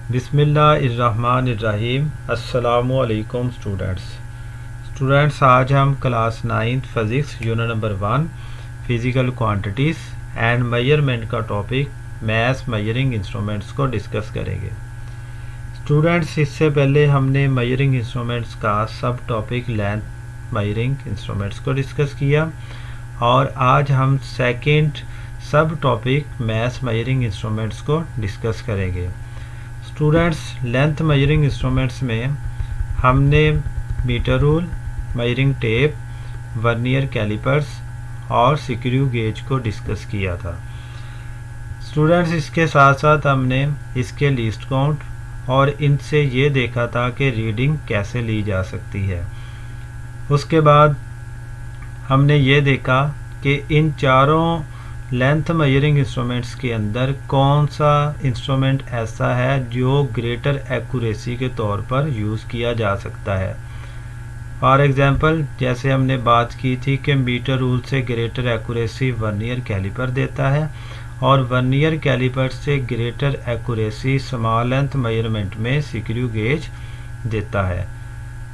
बिस्मिल्लाहिर्रहमानिर्रहीम। अस्सलामुअलैकुम स्टूडेंट्स, आज हम class 9 physics unit number 1 physical quantities and measurement का टॉपिक मैथ मेजरिंग इंस्ट्रूमेंट्स को डिस्कस करेंगे। स्टूडेंट्स, इससे पहले हमने मेजरिंग इंस्ट्रूमेंट्स का sub topic length measuring instruments को डिस्कस किया और आज हम second sub topic mass measuring instruments को डिस्कस करेंगे। स्टूडेंट्स, लेंथ मेजरिंग इंस्ट्रूमेंट्स में हमने metre rule, measuring tape, vernier callipers और स्क्रू गेज को डिस्कस किया था। स्टूडेंट्स, इसके साथ साथ हमने इसके लीस्ट काउंट और इनसे ये देखा था कि रीडिंग कैसे ली जा सकती है। उसके बाद हमने ये देखा कि इन चारों लेंथ मेजरिंग इंस्ट्रूमेंट्स के अंदर कौन सा इंस्ट्रूमेंट ऐसा है जो ग्रेटर एक्यूरेसी के तौर पर यूज़ किया जा सकता है। फॉर एग्जांपल, जैसे हमने बात की थी कि मीटर रूल से ग्रेटर एक्यूरेसी वर्नियर कैलिपर देता है और वर्नियर कैलिपर से greater accuracy small length measurement में स्क्रू गेज देता है।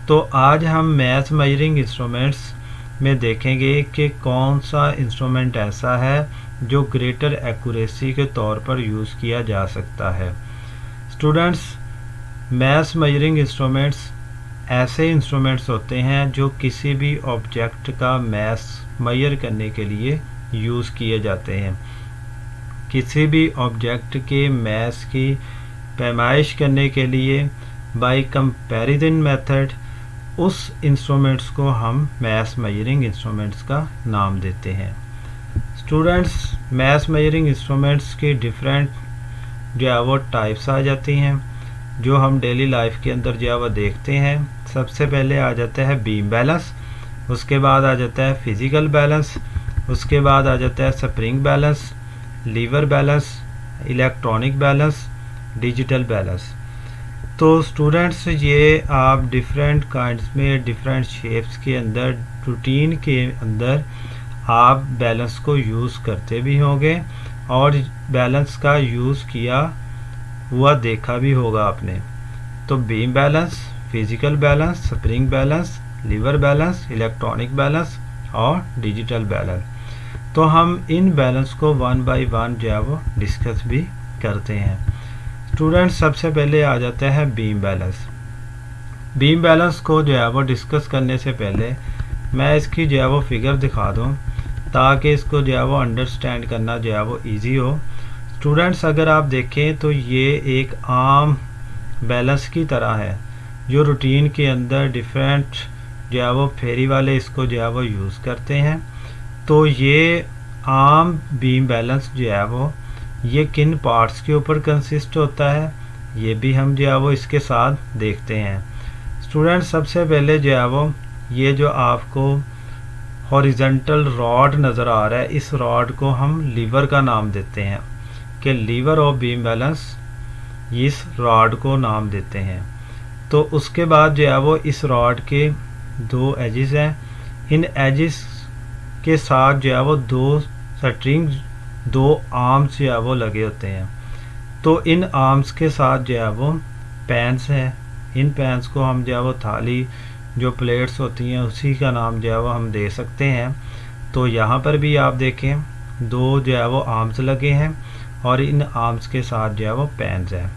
तो आज हम मैथ मेजरिंग इंस्ट्रूमेंट्स में देखेंगे कि कौन सा इंस्ट्रूमेंट ऐसा है जो ग्रेटर एक्यूरेसी के तौर पर यूज़ किया जा सकता है। स्टूडेंट्स, मैथ मेजरिंग इंस्ट्रूमेंट्स ऐसे इंस्ट्रूमेंट्स होते हैं जो किसी भी ऑब्जेक्ट का मैथ मेजर करने के लिए यूज़ किए जाते हैं। किसी भी ऑब्जेक्ट के मैथ की पैमाइश करने के लिए बाय कंपैरिजन मेथड उस इंस्ट्रूमेंट्स को हम मैथ मेजरिंग इंस्ट्रूमेंट्स का नाम देते हैं। स्टूडेंट्स, मैथ मेजरिंग इंस्ट्रूमेंट्स की डिफरेंट जो है वो टाइप्स आ जाती हैं जो हम डेली लाइफ के अंदर जो है वो देखते हैं। सबसे पहले आ जाता है बीम बैलेंस, उसके बाद आ जाता है फिजिकल बैलेंस, उसके बाद आ जाता है spring balance, lever balance, electronic balance, digital balance. तो स्टूडेंट्स, ये आप डिफरेंट काइंड्स में डिफरेंट शेप्स के अंदर रूटीन के अंदर आप बैलेंस को यूज़ करते भी होंगे और बैलेंस का यूज़ किया हुआ देखा भी होगा आपने। तो beam balance, physical balance, spring balance, lever balance, electronic balance और डिजिटल बैलेंस। तो हम इन बैलेंस को वन बाय वन जो है वो डिस्कस भी करते हैं। स्टूडेंट्स, सबसे पहले आ जाता है बीम बैलेंस। बीम बैलेंस को जो है वो डिस्कस करने से पहले मैं इसकी जो है वो फिगर दिखा दूं ताकि इसको जो है वो अंडरस्टैंड करना जो है वो इजी हो। स्टूडेंट्स, अगर आप देखें तो ये एक आम बैलेंस की तरह है जो रूटीन के अंदर डिफरेंट जो है वो फेरी वाले इसको जो है वो यूज़ करते हैं। तो ये आम बीम बैलेंस जो है वो ये किन पार्ट्स के ऊपर कंसिस्ट होता है ये भी हम जो है वो इसके साथ देखते हैं। स्टूडेंट्स, सबसे पहले जो है वो ये जो आपको हॉरिजॉन्टल रॉड नज़र आ रहा है, इस रॉड को हम लीवर का नाम देते हैं कि लीवर ऑफ बीम बैलेंस, इस रॉड को नाम देते हैं। तो उसके बाद जो है वो इस रॉड के दो एजिस हैं, इन एजिस के साथ जो है वो दो स्ट्रिंग, दो आर्म्स जो है वो लगे होते हैं। तो इन आर्म्स के साथ जो है वो पैन्स हैं, इन पैन्स को हम जो है वो थाली जो प्लेट्स होती हैं उसी का नाम जो है वो हम दे सकते हैं। तो यहाँ पर भी आप देखें दो जो है वो आर्म्स लगे हैं और इन आर्म्स के साथ जो है वो पैन्स हैं।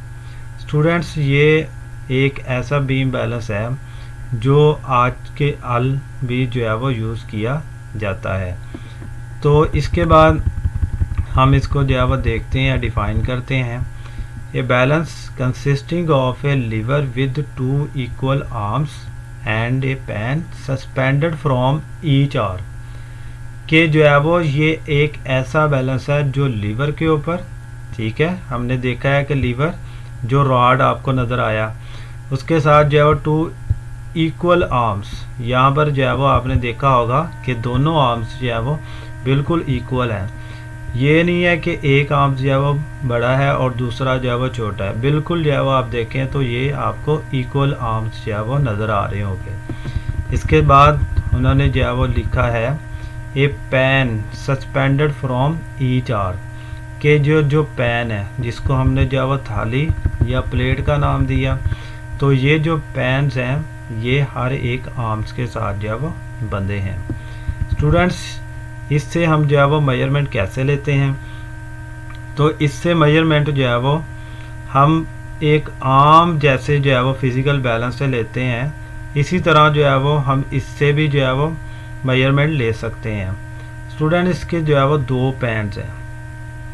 स्टूडेंट्स, ये एक ऐसा बीम बैलेंस है जो आज के अल भी जो है वो यूज़ किया जाता है। तो इसके बाद हम इसको जो है वो देखते हैं या डिफाइन करते हैं। A balance consisting of a lever with two equal arms and a pan suspended from each arm के जो है वो ये एक ऐसा बैलेंस है जो लीवर के ऊपर, ठीक है, हमने देखा है कि लीवर जो रॉड आपको नज़र आया उसके साथ जो है वो टू इक्वल आर्म्स, यहाँ पर जो है वो आपने देखा होगा कि दोनों आर्म्स जो है वो बिल्कुल इक्वल हैं। ये नहीं है कि एक आर्म जो है वो बड़ा है और दूसरा जो है वो छोटा है, बिल्कुल जो है वो आप देखें तो ये आपको इक्वल आर्म्स जो है वो नज़र आ रहे होंगे। इसके बाद उन्होंने जो है वो लिखा है a pan suspended from each arm, कि जो पैन है जिसको हमने जो है वो थाली या प्लेट का नाम दिया। तो ये जो पेन्स हैं ये हर एक आर्म्स के साथ जो है वो बंधे हैं। स्टूडेंट्स, इससे हम जो है वो मेजरमेंट कैसे लेते हैं? तो इससे मेजरमेंट जो है वो हम एक आम जैसे जो है वो फिज़िकल बैलेंस से लेते हैं, इसी तरह जो है वो हम इससे भी जो है वो मेजरमेंट ले सकते हैं। स्टूडेंट, इसके जो है वो 2 पेन्स हैं।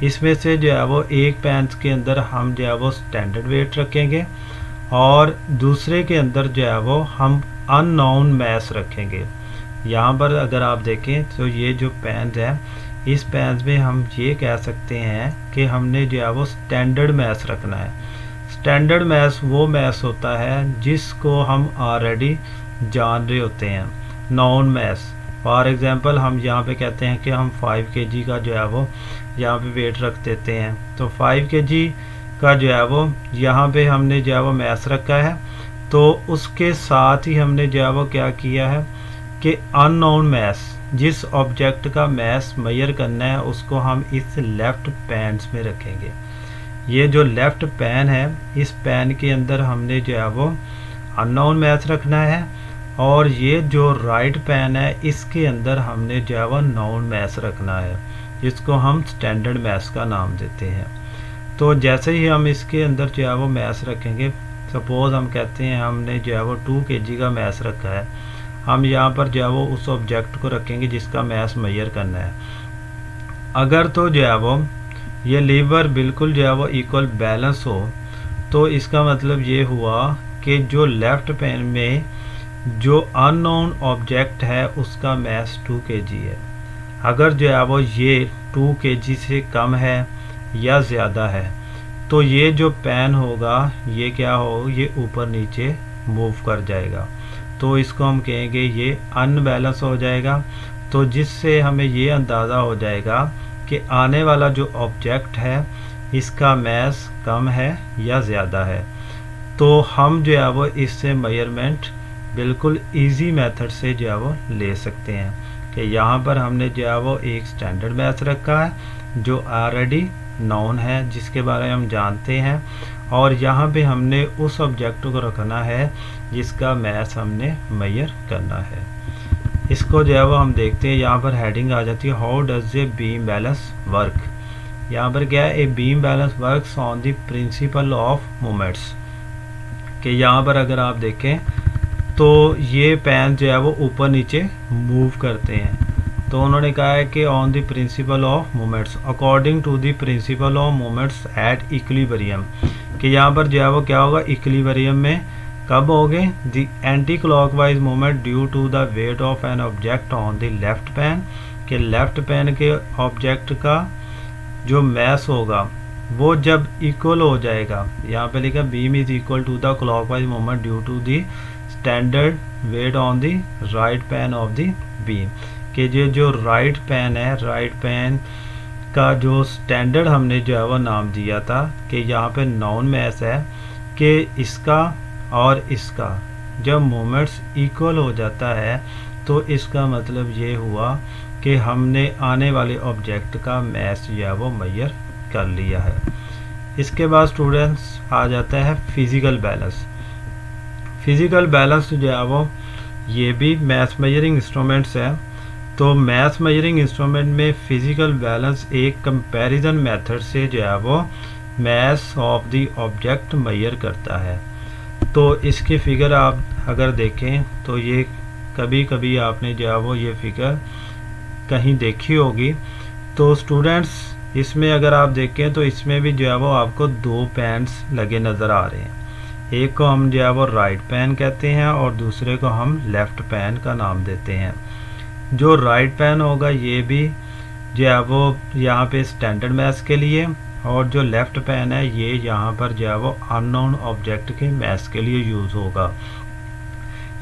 इसमें से जो है वो एक पेन्स के अंदर हम जो है वो स्टैंडर्ड वेट रखेंगे और दूसरे के अंदर जो है वो हम अननोन मैस रखेंगे। यहाँ पर अगर आप देखें तो ये जो पेन्स हैं, इस पेन्स में हम ये कह सकते हैं कि हमने जो है वो स्टैंडर्ड मैस रखना है। स्टैंडर्ड मैस वो मैस होता है जिसको हम ऑलरेडी जान रहे होते हैं। नॉन मैस, फॉर एग्जांपल हम यहाँ पे कहते हैं कि हम 5 kg का जो है वो यहाँ पे वेट रख देते हैं। तो 5 kg का जो है वो यहाँ पे हमने जो है वो मैस रखा है, तो उसके साथ ही हमने जो है वो क्या किया है कि अननोन मैस, जिस ऑब्जेक्ट का मैस मेजर करना है उसको हम इस लेफ़्ट पेन्स में रखेंगे। ये जो लेफ़्ट पेन है, इस पेन के अंदर हमने जो है वो अननोन मैस रखना है और ये जो राइट पेन है इसके अंदर हमने जो है वो नोन मैस रखना है, जिसको हम स्टैंडर्ड मैस का नाम देते हैं। तो जैसे ही हम इसके अंदर जो है वो मैस रखेंगे, सपोज़ हम कहते हैं हमने जो है वो 2 kg का मैस रखा है, हम यहाँ पर जो है वो उस ऑब्जेक्ट को रखेंगे जिसका मैस मेजर करना है। अगर तो जो है वो ये लीवर बिल्कुल जो है वो इक्वल बैलेंस हो, तो इसका मतलब ये हुआ कि जो लेफ़्ट पेन में जो अननोन ऑब्जेक्ट है उसका मैस 2 kg है। अगर जो है वो ये 2 kg से कम है या ज़्यादा है, तो ये जो पेन होगा ये क्या हो, ये ऊपर नीचे मूव कर जाएगा। तो इसको हम कहेंगे ये अनबैलेंस हो जाएगा। तो जिससे हमें ये अंदाज़ा हो जाएगा कि आने वाला जो ऑब्जेक्ट है इसका मैस कम है या ज़्यादा है। तो हम जो है वो इससे मेजरमेंट बिल्कुल इजी मेथड से जो है वो ले सकते हैं कि यहाँ पर हमने जो है वो एक स्टैंडर्ड मैस रखा है जो ऑलरेडी नोन है, जिसके बारे में हम जानते हैं, और यहाँ पे हमने उस ऑब्जेक्ट को रखना है जिसका मैस हमने मेजर करना है। इसको जो है वो हम देखते हैं, यहाँ पर हेडिंग आ जाती है how does a beam balance work. यहाँ पर क्या है, a beam balance works on the principle of moments. कि यहाँ पर अगर आप देखें तो ये पेन जो है वो ऊपर नीचे मूव करते हैं। तो उन्होंने कहा है कि on the principle of moments, according to the principle of moments at equilibrium. कि यहाँ पर जो है वो क्या होगा, इक्विलिब्रियम में कब होंगे, the anti clockwise moment due to the weight of an object on the left pan. के लेफ्ट पेन के ऑब्जेक्ट का जो मैस होगा वो जब इक्वल हो जाएगा, यहाँ पे लिखा beam is equal to the clockwise moment due to the standard weight on the right pan of the beam. कि जो राइट पेन है, राइट पेन का जो स्टैंडर्ड हमने जो है वो नाम दिया था कि यहाँ पे नॉन मैस है कि इसका और इसका जब मोमेंट्स इक्वल हो जाता है तो इसका मतलब ये हुआ कि हमने आने वाले ऑब्जेक्ट का मैस जो है वो मेजर कर लिया है। इसके बाद स्टूडेंट्स आ जाता है फिज़िकल बैलेंस। फिज़िकल बैलेंस जो है वो ये भी मैथ मेजरिंग इंस्ट्रूमेंट्स है। तो मैथ मेजरिंग इंस्ट्रूमेंट में फिज़िकल बैलेंस एक कंपैरिजन मेथड से जो है वो mass of the object measure करता है। तो इसकी फ़िगर आप अगर देखें तो ये कभी कभी आपने जो है वो ये फ़िगर कहीं देखी होगी। तो स्टूडेंट्स इसमें अगर आप देखें तो इसमें भी जो है वो आपको 2 पेन्स लगे नज़र आ रहे हैं। एक को हम जो है वो राइट पेन कहते हैं और दूसरे को हम लेफ़्ट पेन का नाम देते हैं। जो राइट पेन होगा ये भी जो है वो यहाँ पे स्टैंडर्ड मैथ्स के लिए, और जो लेफ़्ट पेन है ये यहाँ पर जो है वो अननोन ऑब्जेक्ट के मैथ्स के लिए यूज़ होगा।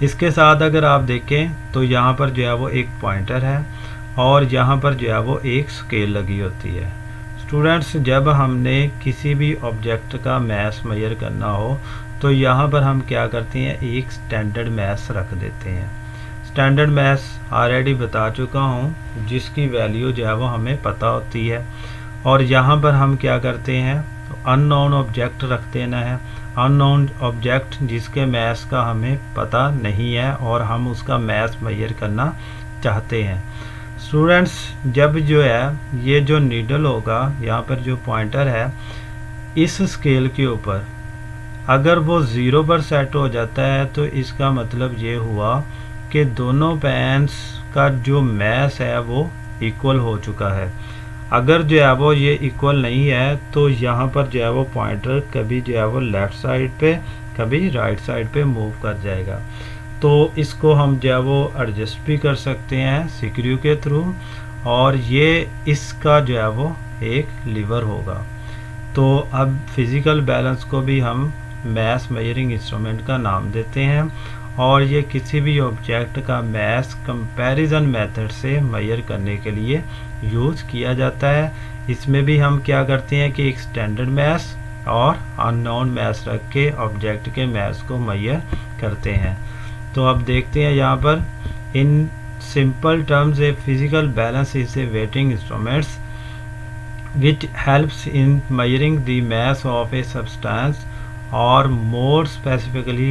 इसके साथ अगर आप देखें तो यहाँ पर जो है वो एक पॉइंटर है और यहाँ पर जो है वो एक स्केल लगी होती है। स्टूडेंट्स जब हमने किसी भी ऑब्जेक्ट का मैथ्स मेजर करना हो तो यहाँ पर हम क्या करते हैं, एक स्टैंडर्ड मैथ्स रख देते हैं। स्टैंडर्ड मैथ्स ऑलरेडी बता चुका हूँ जिसकी वैल्यू जो है वो हमें पता होती है। और यहाँ पर हम क्या करते हैं, अननोन ऑब्जेक्ट रख देना है, अननोन ऑब्जेक्ट जिसके मैथ का हमें पता नहीं है और हम उसका मैथ मेजर करना चाहते हैं। स्टूडेंट्स जब जो है ये जो नीडल होगा, यहाँ पर जो पॉइंटर है, इस स्केल के ऊपर अगर वो 0 पर सेट हो जाता है तो इसका मतलब ये हुआ कि दोनों पेन्स का जो मैथ है वो इक्वल हो चुका है। अगर जो है वो ये इक्वल नहीं है तो यहाँ पर जो है वो पॉइंटर कभी जो है वो लेफ़्ट साइड पे कभी राइट साइड पे मूव कर जाएगा। तो इसको हम जो है वो एडजस्ट भी कर सकते हैं स्क्रू के थ्रू, और ये इसका जो है वो एक लीवर होगा। तो अब फिज़िकल बैलेंस को भी हम मैथ मेजरिंग इंस्ट्रूमेंट का नाम देते हैं, और ये किसी भी ऑब्जेक्ट का मैथ कंपैरिजन मेथड से मेजर करने के लिए यूज़ किया जाता है। इसमें भी हम क्या करते हैं कि एक स्टैंडर्ड मैथ और अननोन मैथ रख के ऑब्जेक्ट के मैथ को मेजर करते हैं। तो अब देखते हैं यहाँ पर in simple terms a physical balance is a waiting instruments which helps in measuring the mass of a substance or more specifically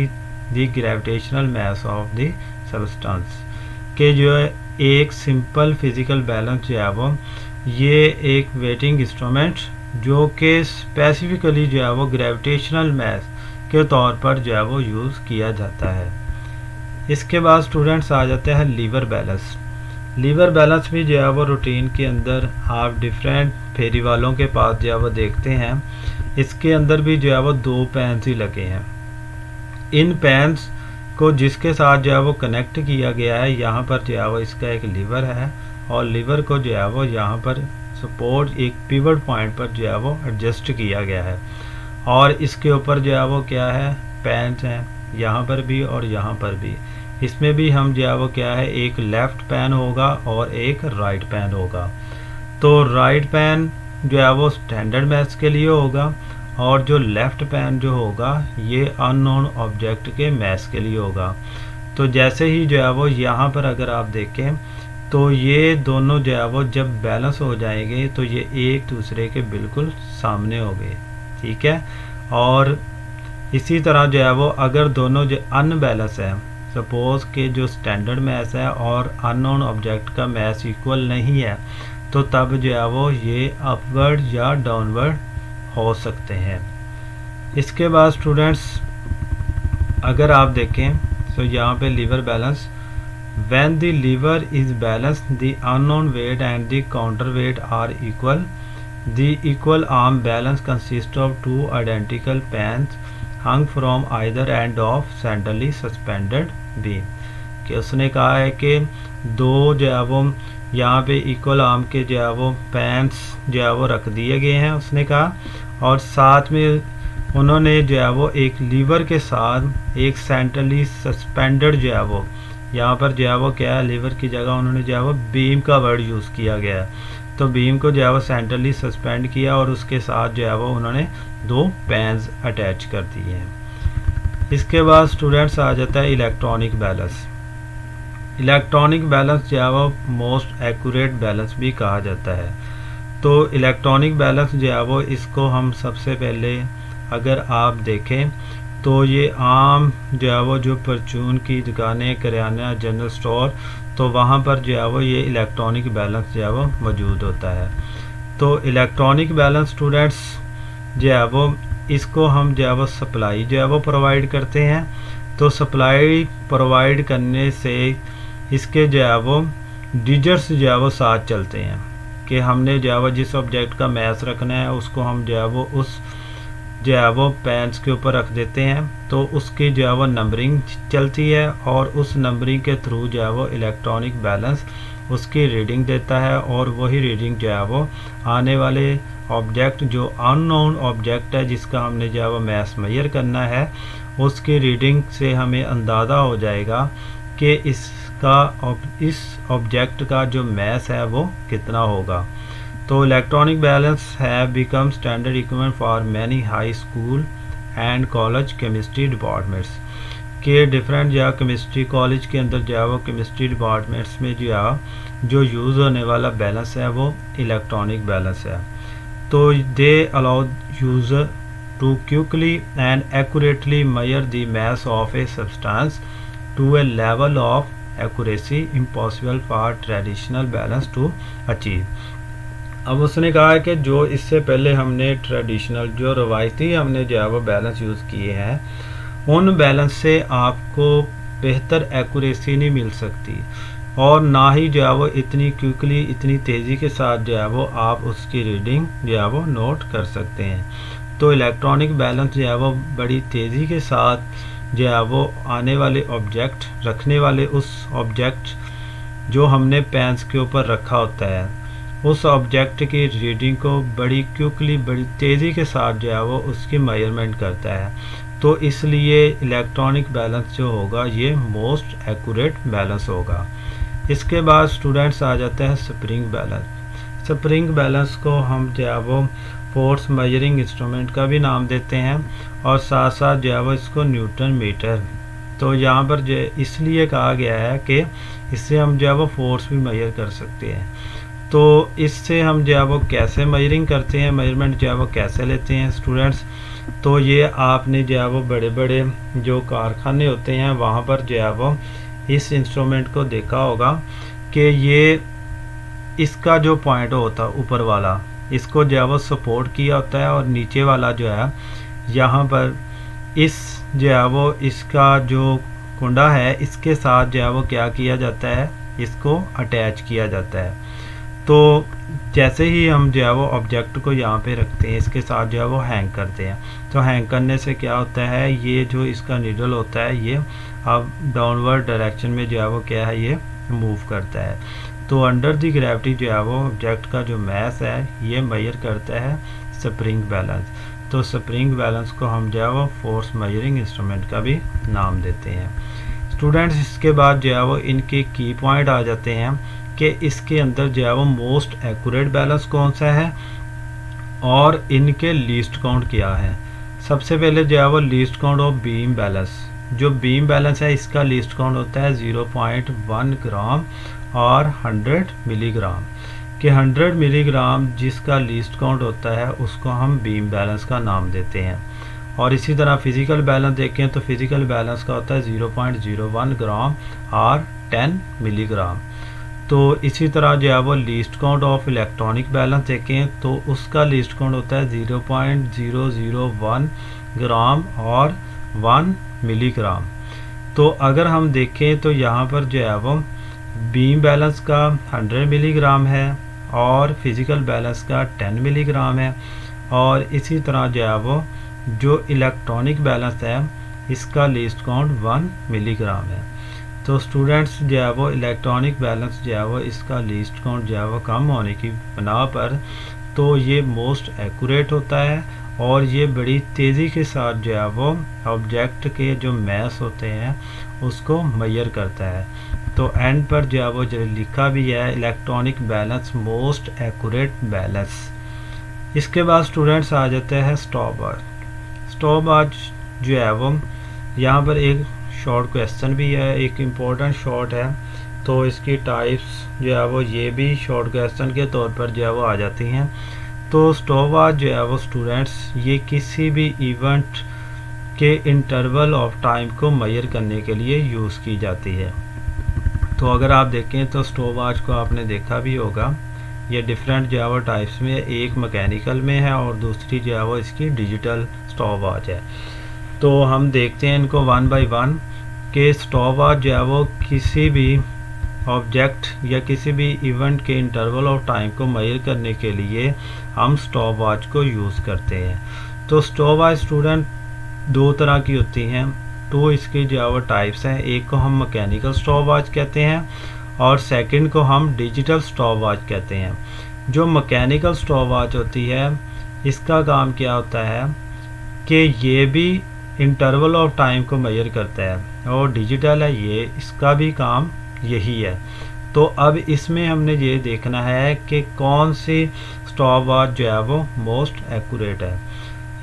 the gravitational mass of the substance। के जो है एक सिंपल फिजिकल बैलेंस जो है वो ये एक waiting instrument जो कि स्पेसिफिकली जो है वो ग्रेविटेशनल मैस के तौर पर जो है वो यूज़ किया जाता है। इसके बाद स्टूडेंट्स आ जाते हैं लीवर बैलेंस। लीवर बैलेंस भी जो है वो रूटीन के अंदर आप डिफरेंट फेरी वालों के पास जो है वो देखते हैं। इसके अंदर भी जो है वो 2 पैन्स ही लगे हैं। इन पैन्स को जिसके साथ जो है वो कनेक्ट किया गया है, यहाँ पर जो है वो इसका एक लीवर है, और लीवर को जो है वो यहाँ पर सपोर्ट एक पिवट पॉइंट पर जो है वो एडजस्ट किया गया है, और इसके ऊपर जो है वो क्या है, पैन्स हैं यहाँ पर भी और यहाँ पर भी। इसमें भी हम जो है वो क्या है, एक लेफ़्ट पैन होगा और एक राइट पैन होगा। तो राइट पैन जो है वो स्टैंडर्ड मैथ्स के लिए होगा, और जो लेफ़्ट पैन जो होगा ये अननोन ऑब्जेक्ट के मैथ्स के लिए होगा। तो जैसे ही जो है वो यहाँ पर अगर आप देखें तो ये दोनों जो है वो जब बैलेंस हो जाएंगे तो ये एक दूसरे के बिल्कुल सामने हो गए, ठीक है। और इसी तरह जो है वो अगर दोनों जो अनबैलेंस है, सपोज के जो स्टैंडर्ड मैथ्स है और अननोन ऑब्जेक्ट का मैथ्स इक्वल नहीं है, तो तब जो है वो ये अपवर्ड या डाउनवर्ड हो सकते हैं। इसके बाद स्टूडेंट्स अगर आप देखें तो यहाँ पे lever balance, when the lever is balance the unknown weight and the counter weight are equal, the equal arm balance consist of 2 identical pans hung from either end of centrally suspended beam। कि उसने कहा है कि 2 जो है वो यहाँ पे इक्वल आर्म के जो है वो पैन्स जो है वो रख दिए गए हैं उसने कहा, और साथ में उन्होंने जो है वो एक लीवर के साथ एक सेंट्रली सस्पेंडेड जो है वो, यहाँ पर जो है वो क्या है, लीवर की जगह उन्होंने जो है वो बीम का वर्ड यूज़ किया गया है। तो बीम को जो है वो सेंट्रली सस्पेंड किया और उसके साथ जो है वो उन्होंने 2 पैन्स अटैच कर दिए हैं। इसके बाद स्टूडेंट्स आ जाता है इलेक्ट्रॉनिक बैलेंस। इलेक्ट्रॉनिक बैलेंस जो है वो मोस्ट एक्यूरेट बैलेंस भी कहा जाता है। तो इलेक्ट्रॉनिक बैलेंस जो है वो इसको हम सबसे पहले अगर आप देखें तो ये आम जो है वो जो परचून की दुकानें, किराना, जनरल स्टोर, तो वहाँ पर जो है वो ये इलेक्ट्रॉनिक बैलेंस जो है वो मौजूद होता है। तो इलेक्ट्रॉनिक बैलेंस स्टूडेंट्स जो है वो इसको हम जो है वो सप्लाई जो है वो प्रोवाइड करते हैं। तो सप्लाई प्रोवाइड करने से इसके जो है वो डिजिट्स जो है वो साथ चलते हैं कि हमने जो है वो जिस ऑब्जेक्ट का मैथ रखना है उसको हम जो है वो उस जो है वो पैन्स के ऊपर रख देते हैं, तो उसकी जो है वो नंबरिंग चलती है, और उस नंबरिंग के थ्रू जो है वो इलेक्ट्रॉनिक बैलेंस उसकी रीडिंग देता है, और वही रीडिंग जो है वो आने वाले ऑब्जेक्ट जो अननोन ऑब्जेक्ट है जिसका हमने जो है वो मैथ मेजर करना है, उसकी रीडिंग से हमें अंदाज़ा हो जाएगा कि इस ऑब्जेक्ट का जो मैथ है वो कितना होगा। तो electronic balance have become standard equipment for many high school and college chemistry departments के डिफरेंट जो केमिस्ट्री कॉलेज के अंदर जो है वो केमिस्ट्री डिपार्टमेंट्स में जो यूज़ होने वाला बैलेंस है वो इलेक्ट्रॉनिक बैलेंस है। तो they allow user to quickly and accurately measure the mass of a substance to a level of accuracy impossible for traditional balance to achieve। अब उसने कहा है कि जो इससे पहले हमने ट्रेडिशनल जो रवायती हमने जो है वो बैलेंस यूज़ किए हैं, उन बैलेंस से आपको बेहतर एक्यूरेसी नहीं मिल सकती और ना ही जो है वो इतनी क्विकली इतनी तेज़ी के साथ जो है वो आप उसकी रीडिंग जो है वो नोट कर सकते हैं। तो इलेक्ट्रॉनिक बैलेंस जो है वो बड़ी तेज़ी के साथ जो है वो आने वाले ऑब्जेक्ट रखने वाले उस ऑब्जेक्ट जो हमने पेन्स के ऊपर रखा होता है उस ऑब्जेक्ट की रीडिंग को बड़ी क्विकली बड़ी तेज़ी के साथ जो है वो उसकी मेजरमेंट करता है। तो इसलिए इलेक्ट्रॉनिक बैलेंस जो होगा ये मोस्ट एक्यूरेट बैलेंस होगा। इसके बाद स्टूडेंट्स आ जाते हैं स्प्रिंग बैलेंस। स्प्रिंग बैलेंस को हम जो है वो फोर्स मेजरिंग इंस्ट्रूमेंट का भी नाम देते हैं और साथ साथ जो है वो इसको न्यूटन मीटर। तो यहाँ पर जो इसलिए कहा गया है कि इससे हम जो है वो फोर्स भी मेजर कर सकते हैं। तो इससे हम जो है वो कैसे मेजरिंग करते हैं, मेजरमेंट जो है वो कैसे लेते हैं स्टूडेंट्स, तो ये आपने जो है वो बड़े बड़े जो कारखाने होते हैं वहाँ पर जो है वो इस इंस्ट्रूमेंट को देखा होगा कि ये इसका जो पॉइंट होता है ऊपर वाला इसको जो है वो सपोर्ट किया होता है और नीचे वाला जो है यहाँ पर इस जो है वो इसका जो कुंडा है इसके साथ जो है वो क्या किया जाता है, इसको अटैच किया जाता है। तो जैसे ही हम जो है वो ऑब्जेक्ट को यहाँ पे रखते हैं इसके साथ जो है वो हैंग करते हैं, तो हैंग करने से क्या होता है ये जो इसका नीडल होता है ये अब डाउनवर्ड डायरेक्शन में जो है वो क्या है ये मूव करता है। तो अंडर द ग्रेविटी जो है वो ऑब्जेक्ट का जो मैस है ये मेजर करता है स्प्रिंग बैलेंस। तो स्प्रिंग बैलेंस को हम जो है वो फोर्स मेजरिंग इंस्ट्रूमेंट का भी नाम देते हैं। स्टूडेंट्स इसके बाद जो है वो इनके की पॉइंट आ जाते हैं कि इसके अंदर जो है वो मोस्ट एक्यूरेट बैलेंस कौन सा है और इनके लीस्ट काउंट क्या है। सबसे पहले जो है वो least count of beam balance. जो बीम बैलेंस है इसका लीस्ट काउंट होता है 0.1 ग्राम और 100 मिलीग्राम कि 100 मिलीग्राम जिसका लीस्ट काउंट होता है उसको हम बीम बैलेंस का नाम देते हैं। और इसी तरह फिज़िकल बैलेंस देखें तो फिज़िकल बैलेंस का होता है 0.01 ग्राम और 10 मिलीग्राम। तो इसी तरह जो है वो least count of electronic balance देखें तो उसका लीस्ट काउंट होता है 0.001 ग्राम और 1 मिलीग्राम। तो अगर हम देखें तो यहाँ पर जो है वो बीम बैलेंस का 100 मिलीग्राम है और फिज़िकल बैलेंस का 10 मिलीग्राम है और इसी तरह जो है वो जो इलेक्ट्रॉनिक बैलेंस है इसका लीस्ट काउंट 1 मिलीग्राम है। तो स्टूडेंट्स जो है वो इलेक्ट्रॉनिक बैलेंस जो है वो इसका लीस्ट काउंट जो है वो कम होने की बिना पर तो ये मोस्ट एक्यूरेट होता है और ये बड़ी तेज़ी के साथ जो है वो ऑब्जेक्ट के जो मैस होते हैं उसको मेजर करता है। तो एंड पर जो है वो जो लिखा भी है electronic balance most accurate balance. इसके बाद स्टूडेंट्स आ जाते हैं स्टॉप वॉच। स्टॉप वॉच जो है वो यहाँ पर एक शॉर्ट क्वेश्चन भी है, एक इम्पोर्टेंट शॉर्ट है। तो इसकी टाइप्स जो है वो ये भी शॉर्ट क्वेश्चन के तौर पर जो है वो आ जाती हैं। तो स्टॉप वॉच जो है वो स्टूडेंट्स ये किसी भी इवेंट के इंटरवल ऑफ टाइम को मेजर करने के लिए यूज़ की जाती है। तो अगर आप देखें तो स्टॉप वॉच को आपने देखा भी होगा, ये डिफरेंट जो है वो टाइप्स में, एक मैकेनिकल में है और दूसरी जो है वो इसकी डिजिटल स्टॉप वॉच है। तो हम देखते हैं इनको वन बाय वन कि स्टॉप वॉच जो है वो किसी भी ऑब्जेक्ट या किसी भी इवेंट के इंटरवल ऑफ टाइम को मेजर करने के लिए हम स्टॉप वॉच को यूज़ करते हैं। तो स्टॉप वॉच स्टूडेंट दो तरह की होती हैं। तो इसके जो है वो टाइप्स हैं, एक को हम मैकेनिकल स्टॉप वॉच कहते हैं और सेकंड को हम डिजिटल स्टॉप वॉच कहते हैं। जो मैकेनिकल स्टॉप वॉच होती है इसका काम क्या होता है कि ये भी इंटरवल ऑफ टाइम को मेजर करता है और डिजिटल है ये, इसका भी काम यही है। तो अब इसमें हमने ये देखना है कि कौन सी स्टॉप वॉच जो है वो मोस्ट एक्यूरेट है।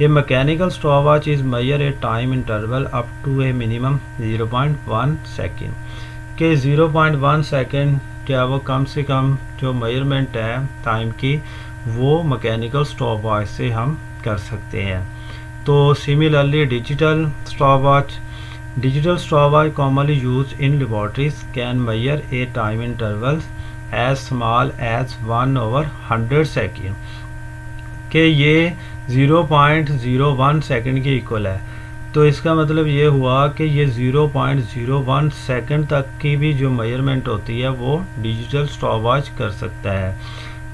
ये mechanical stop watch is measure a time interval up to a minimum 0.1 second के 0.1 सेकेंड जो है वो कम से कम जो मेजरमेंट है टाइम की वो मैकेनिकल स्टॉप वॉच से हम कर सकते हैं। तो similarly digital stopwatch commonly used in laboratories can measure a time intervals as small as 1/100 second कि ये 0.01 सेकेंड के इक्वल है। तो इसका मतलब ये हुआ कि ये 0.01 सेकेंड तक की भी जो मेजरमेंट होती है वो डिजिटल स्टॉपवॉच कर सकता है।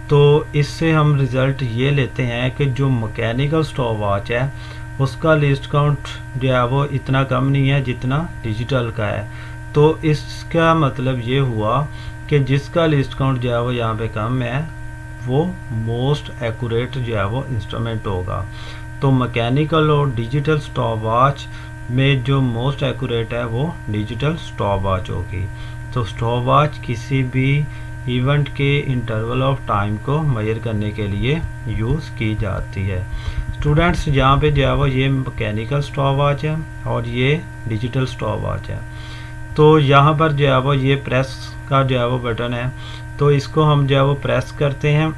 तो इससे हम रिज़ल्ट ये लेते हैं कि जो मैकेनिकल स्टॉपवॉच है उसका लिस्ट काउंट जो है वो इतना कम नहीं है जितना डिजिटल का है। तो इसका मतलब ये हुआ कि जिसका लिस्ट काउंट जो है वो यहाँ पे कम है वो मोस्ट एक्यूरेट जो है वो इंस्ट्रूमेंट होगा। तो मैकेनिकल और डिजिटल स्टॉपवॉच में जो मोस्ट एक्यूरेट है वो डिजिटल स्टॉपवॉच होगी। तो स्टॉपवॉच किसी भी इवेंट के इंटरवल ऑफ टाइम को मेजर करने के लिए यूज़ की जाती है। स्टूडेंट्स यहाँ पे जो है वो ये मैकेनिकल स्टॉपवॉच है और ये डिजिटल स्टॉपवॉच है। तो यहाँ पर जो है वो ये प्रेस का जो है वो बटन है, तो इसको हम जो है वो प्रेस करते हैं।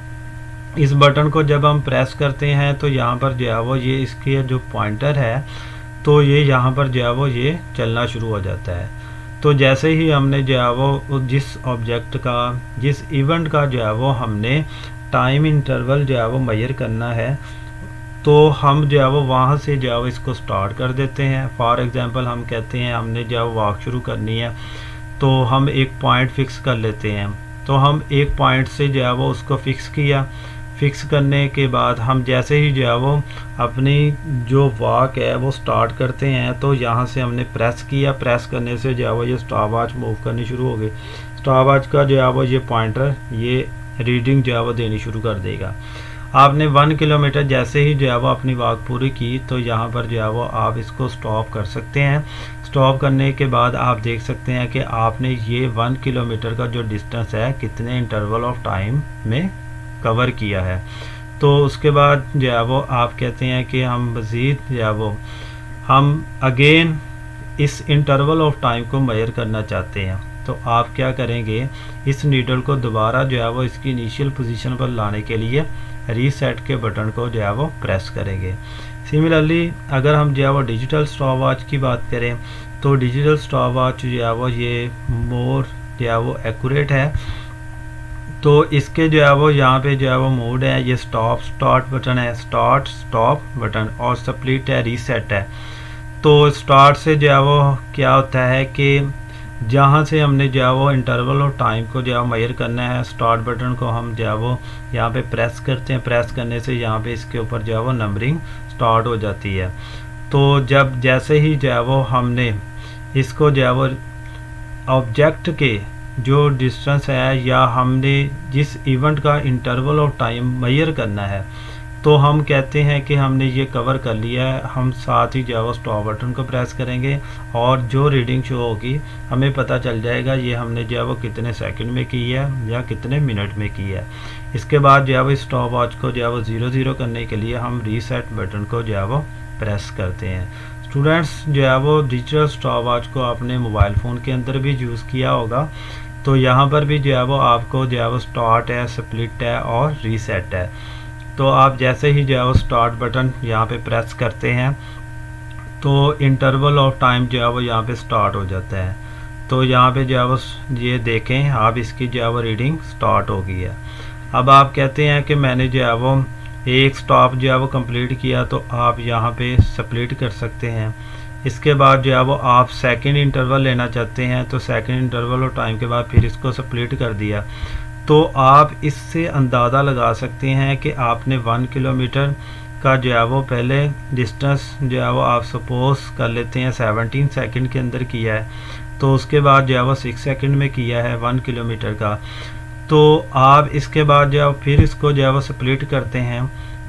इस बटन को जब हम प्रेस करते हैं तो यहाँ पर जो है वो ये इसके जो पॉइंटर है तो ये यहाँ पर जो है वो ये चलना शुरू हो जाता है। तो जैसे ही हमने जो है वो जिस ऑब्जेक्ट का जिस इवेंट का जो है वो हमने टाइम इंटरवल जो है वो मेजर करना है तो हम जो है वो वहाँ से जो है वो इसको स्टार्ट कर देते हैं। फॉर एग्जांपल हम कहते हैं हमने जो है वो वॉक शुरू करनी है तो हम एक पॉइंट फिक्स कर लेते हैं। तो हम एक पॉइंट से जो है वो उसको फिक्स किया। फिक्स करने के बाद हम जैसे ही जो है वो अपनी जो वॉक है वो स्टार्ट करते हैं तो यहाँ से हमने प्रेस किया। प्रेस करने से जो है वो ये स्टॉपवॉच मूव करनी शुरू हो गई। स्टॉपवॉच का जो है वो ये पॉइंटर ये रीडिंग जो है वो देनी शुरू कर देगा। आपने 1 किलोमीटर जैसे ही जो है वो अपनी वॉक पूरी की तो यहाँ पर जो है वो आप इसको स्टॉप कर सकते हैं। स्टॉप करने के बाद आप देख सकते हैं कि आपने ये 1 किलोमीटर का जो डिस्टेंस है कितने इंटरवल ऑफ टाइम में कवर किया है। तो उसके बाद जो है वो आप कहते हैं कि हम मज़ीद जो है वो हम अगेन इस इंटरवल ऑफ टाइम को मेजर करना चाहते हैं। तो आप क्या करेंगे, इस नीडल को दोबारा जो है वो इसकी इनिशियल पोजीशन पर लाने के लिए रीसेट के बटन को जो है वो प्रेस करेंगे। सिमिलरली अगर हम जो है वो डिजिटल स्टॉपवॉच की बात करें तो डिजिटल स्टॉपवॉच जो है वो ये मोर जो है वो एक्यूरेट है। तो इसके जो है वो यहाँ पे जो है वो मोड है, ये स्टॉप स्टार्ट बटन है, स्टार्ट स्टॉप बटन, और स्प्लिट है, रीसेट है। तो स्टार्ट से जो है वो क्या होता है कि जहाँ से हमने जो है वो इंटरवल और टाइम को जो है मेजर करना है, स्टार्ट बटन को हम जो है वो यहाँ पे प्रेस करते हैं। प्रेस करने से यहाँ पे इसके ऊपर जो है वो नंबरिंग स्टार्ट हो जाती है। तो जब जैसे ही जो है वो हमने इसको जो है वो ऑब्जेक्ट के जो डिस्टेंस है या हमने जिस इवेंट का इंटरवल ऑफ टाइम मेजर करना है तो हम कहते हैं कि हमने ये कवर कर लिया है, हम साथ ही जो है वो स्टॉप बटन को प्रेस करेंगे और जो रीडिंग शो होगी हमें पता चल जाएगा ये हमने जो है वो कितने सेकंड में की है या कितने मिनट में की है। इसके बाद जो है वो स्टॉप वॉच को जो है वो 0-0 करने के लिए हम रीसेट बटन को जो है वो प्रेस करते हैं। स्टूडेंट्स जो है वो डिजिटल स्टॉप वॉच को आपने मोबाइल फ़ोन के अंदर भी यूज़ किया होगा। तो यहाँ पर भी जो है वो आपको जो है वो स्टार्ट है, स्प्लिट है और रीसेट है। तो आप जैसे ही जो है वो स्टार्ट बटन यहाँ पे प्रेस करते हैं तो इंटरवल ऑफ टाइम जो है वो यहाँ पे स्टार्ट हो जाता है। तो यहाँ पे जो है वो ये देखें आप, इसकी जो है वो रीडिंग स्टार्ट हो गई है। अब आप कहते हैं कि मैंने जो है वो एक स्टॉप जो है वो कंप्लीट किया, तो आप यहाँ पे स्प्लिट कर सकते हैं। इसके बाद जो है वो आप सेकंड इंटरवल लेना चाहते हैं तो सेकंड इंटरवल और टाइम के बाद फिर इसको स्प्लिट कर दिया। तो आप इससे अंदाज़ा लगा सकते हैं कि आपने 1 किलोमीटर का जो है वो पहले डिस्टेंस जो है वो आप सपोज कर लेते हैं 17 सेकंड के अंदर किया है, तो उसके बाद जो है वो 6 सेकंड में किया है 1 किलोमीटर का। तो आप इसके बाद जो है फिर इसको जो है वो स्प्लिट करते हैं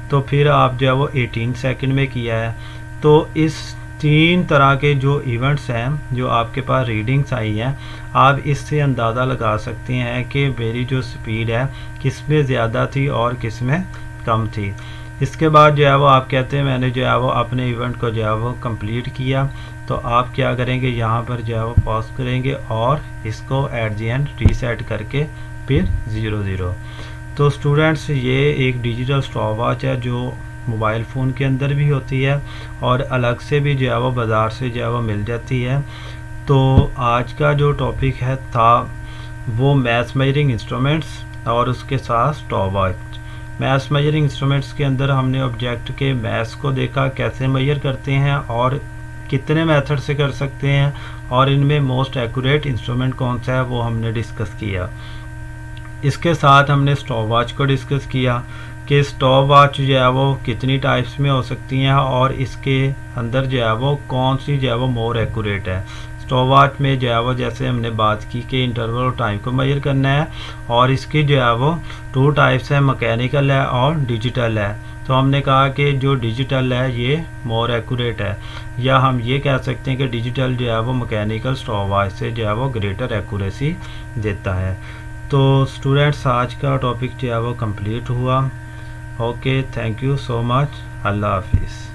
तो फिर आप जो है वो 18 सेकंड में किया है। तो इस 3 तरह के जो इवेंट्स हैं जो आपके पास रीडिंग्स आई हैं, आप इससे अंदाज़ा लगा सकते हैं कि मेरी जो स्पीड है किस में ज़्यादा थी और किस में कम थी। इसके बाद जो है वो आप कहते हैं मैंने जो है वो अपने इवेंट को जो है वो कंप्लीट किया, तो आप क्या करेंगे यहाँ पर जो है वो पॉज करेंगे और इसको एट द एंड रीसेट करके फिर 0-0। तो स्टूडेंट्स ये एक डिजिटल स्टॉपवॉच है जो मोबाइल फ़ोन के अंदर भी होती है और अलग से भी जो है वो बाज़ार से जो है वो मिल जाती है। तो आज का जो टॉपिक है था वो मैथ मेजरिंग इंस्ट्रूमेंट्स और उसके साथ स्टॉपवॉच। मैथ मेजरिंग इंस्ट्रूमेंट्स के अंदर हमने ऑब्जेक्ट के मैथ्स को देखा, कैसे मेजर करते हैं और कितने मेथड से कर सकते हैं, और इनमें मोस्ट एक्यूरेट इंस्ट्रूमेंट कौन सा है वो हमने डिस्कस किया। इसके साथ हमने स्टॉप वॉच को डिस्कस किया कि स्टॉप वॉच जो है वो कितनी टाइप्स में हो सकती हैं और इसके अंदर जो है वो कौन सी जो है वो मोर एक्यूरेट है। स्टॉप वॉच में जो है वो जैसे हमने बात की कि इंटरवल और टाइम को मेजर करना है, और इसकी जो है वो 2 टाइप्स है, मैकेनिकल है और डिजिटल है। तो हमने कहा कि जो डिजिटल है ये मोर एक्यूरेट है, या हम ये कह सकते हैं कि डिजिटल जो है वो मैकेनिकल स्टॉप वॉच से जो है वो ग्रेटर एक्यूरेसी देता है। तो स्टूडेंट्स आज का टॉपिक जो है वो कंप्लीट हुआ। Okay, thank you so much. अल्लाह हाफिज़।